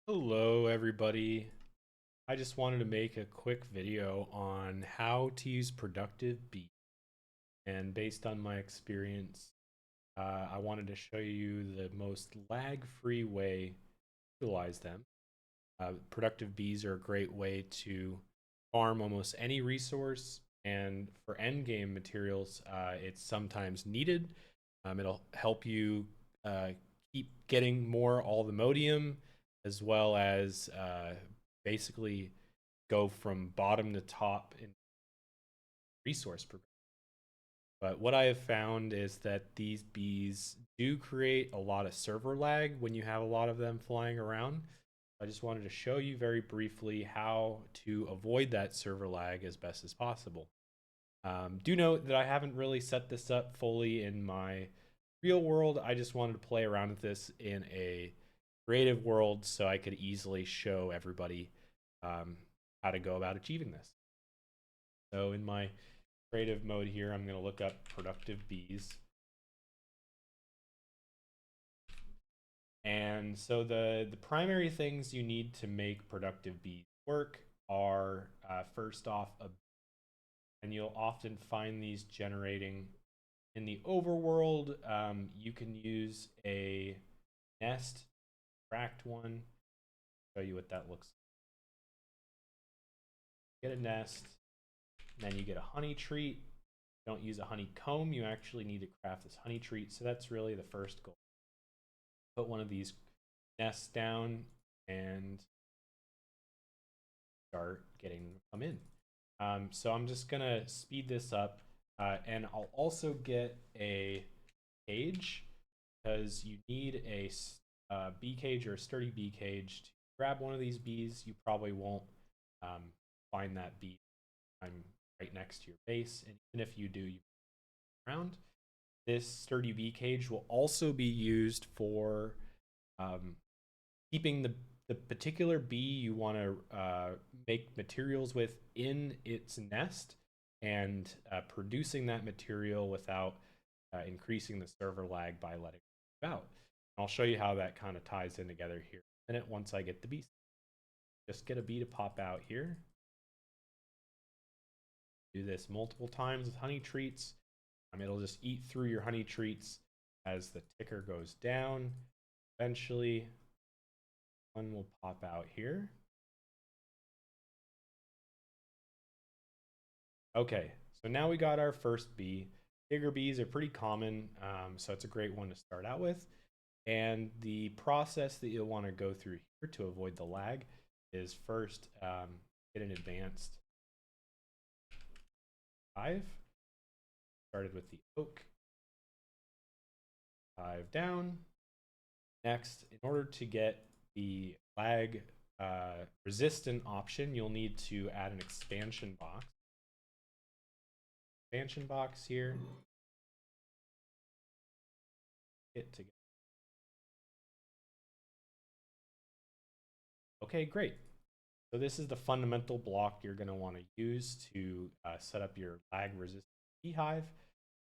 Hello, everybody. I just wanted to make a quick video on how to use productive beats. And based on my experience, I wanted to show you the most lag-free way to utilize them. Productive bees are a great way to farm almost any resource, and for endgame materials, it's sometimes needed. It'll help you uh, keep getting more Althemodium, as well as basically go from bottom to top in resource progression. But what I have found is that these bees do create a lot of server lag when you have a lot of them flying around. I just wanted to show you very briefly how to avoid that server lag as best as possible. Do note that I haven't really set this up fully in my real world. I just wanted to play around with this in a creative world so I could easily show everybody um, how to go about achieving this. So in my creative mode here, I'm going to look up productive bees. And so the primary things you need to make productive bees work are first off, and you'll often find these generating in the overworld. You can use a nest, extract one, show you what that looks like. Get a nest, and then you get a honey treat. Don't use a honeycomb, you actually need to craft this honey treat. So that's really the first goal. Put one of these nests down and start getting them come in. So I'm just gonna speed this up, and I'll also get a cage because you need a bee cage or a sturdy bee cage to grab one of these bees. You probably won't um, find that bee. I'm right next to your base, and even if you do, you around. This sturdy bee cage will also be used for um, keeping the particular bee you want to make materials with in its nest and producing that material without increasing the server lag by letting it out. I'll show you how that kind of ties in together here in a minute once I get the bee. Just get a bee to pop out here. Do this multiple times with honey treats. It'll just eat through your honey treats as the ticker goes down. Eventually, one will pop out here. Okay, so now we got our first bee. Bigger bees are pretty common, so it's a great one to start out with. And the process that you'll want to go through here to avoid the lag is first get an advanced hive. Started with the oak. Hive down. Next, in order to get the lag resistant option, you'll need to add an expansion box. Expansion box here. Hit together. Okay, great. So this is the fundamental block you're going to want to use to set up your lag resistant beehive.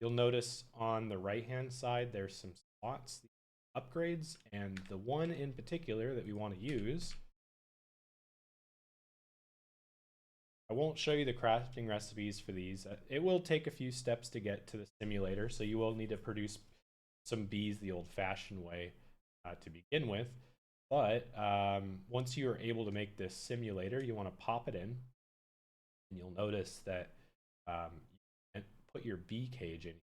You'll notice on the right hand side there's some slots, upgrades, and the one in particular that we want to use. I won't show you the crafting recipes for these. It will take a few steps to get to the simulator, so you will need to produce some bees the old-fashioned way to begin with. But once you are able to make this simulator, you want to pop it in, and you'll notice that you put your bee cage in.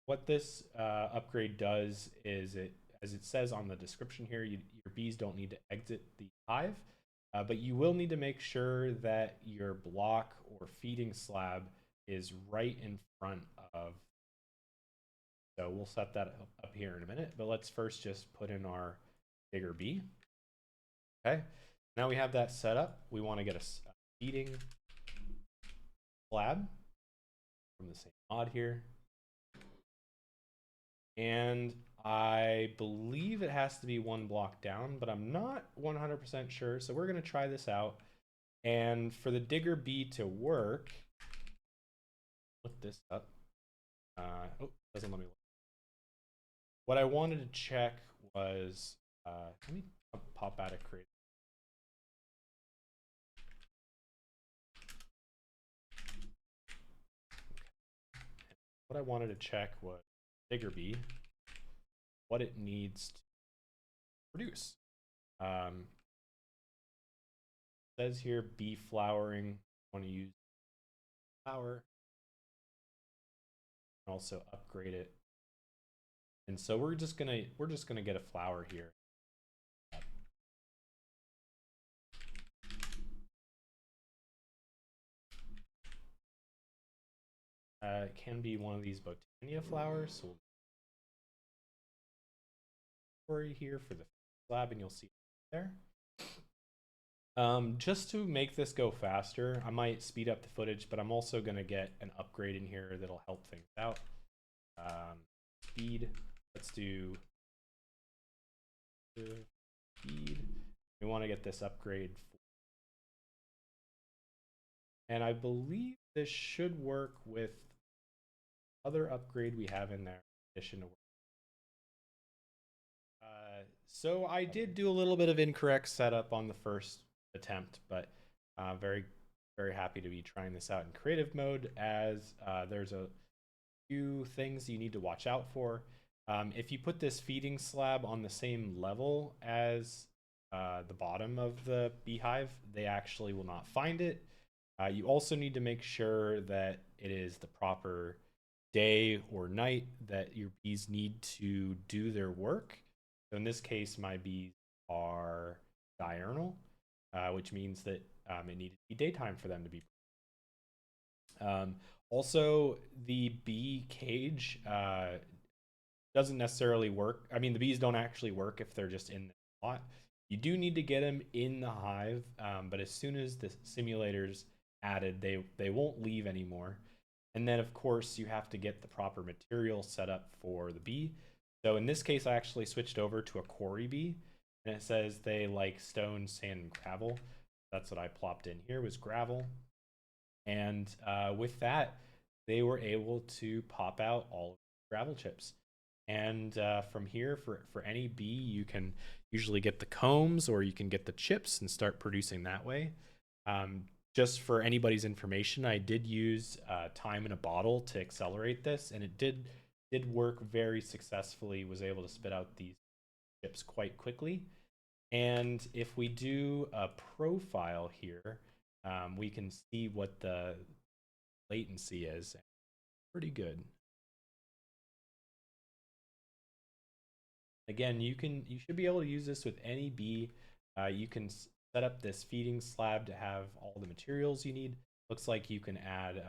What this upgrade does is as it says on the description here, your bees don't need to exit the hive, but you will need to make sure that your block or feeding slab is right in front of. So we'll set that up here in a minute, but let's first just put in our bigger bee. Okay, now we have that set up. We want to get a feeding slab from the same mod here. And I believe it has to be one block down, but I'm not 100% sure. So we're going to try this out. And for the digger bee to work, look this up. Oh, doesn't let me look. What I wanted to check was, let me pop out of create what I wanted to check was bigger bee, what it needs to produce. Says here bee flowering. Want to use flower, also upgrade it. And so we're just gonna get a flower here. It can be one of these Botania flowers. So we'll here for the slab, and you'll see it there. Just to make this go faster, I might speed up the footage, but I'm also going to get an upgrade in here that'll help things out. Speed, let's do speed. We want to get this upgrade. And I believe this should work with other upgrade we have in there in addition to so I did do a little bit of incorrect setup on the first attempt, but very happy to be trying this out in creative mode, as there's a few things you need to watch out for. If you put this feeding slab on the same level as the bottom of the beehive, they actually will not find it. You also need to make sure that it is the proper day or night that your bees need to do their work. So in this case, my bees are diurnal, which means that it needed to be daytime for them to be. Also, the bee cage doesn't necessarily work. I mean, the bees don't actually work if they're just in the lot. You do need to get them in the hive, but as soon as the simulator's added, they won't leave anymore. And then, of course, you have to get the proper material set up for the bee. So in this case, I actually switched over to a quarry bee, and it says they like stone, sand, and gravel. That's what I plopped in here, was gravel. And with that, they were able to pop out all of the gravel chips. And from here, for any bee, you can usually get the combs, or you can get the chips and start producing that way. Just for anybody's information, I did use time in a bottle to accelerate this, and it did work very successfully. Was able to spit out these chips quite quickly. And if we do a profile here, we can see what the latency is. Pretty good. Again, you should be able to use this with any bee. You can set up this feeding slab to have all the materials you need. Looks like you can add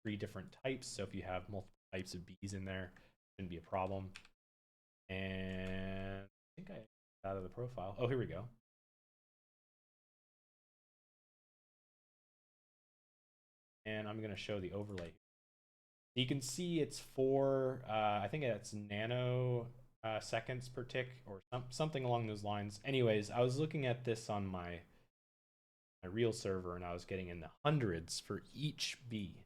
3 different types. So if you have multiple types of bees in there, shouldn't be a problem. And I think I got out of the profile. Oh, here we go. And I'm going to show the overlay. You can see it's 4, I think it's nano seconds per tick, or something along those lines. Anyways, I was looking at this on my real server, and I was getting in the hundreds for each bee.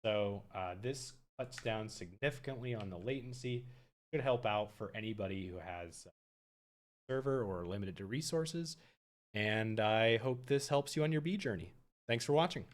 So this cuts down significantly on the latency. Could help out for anybody who has a server or limited to resources. And I hope this helps you on your bee journey. Thanks for watching.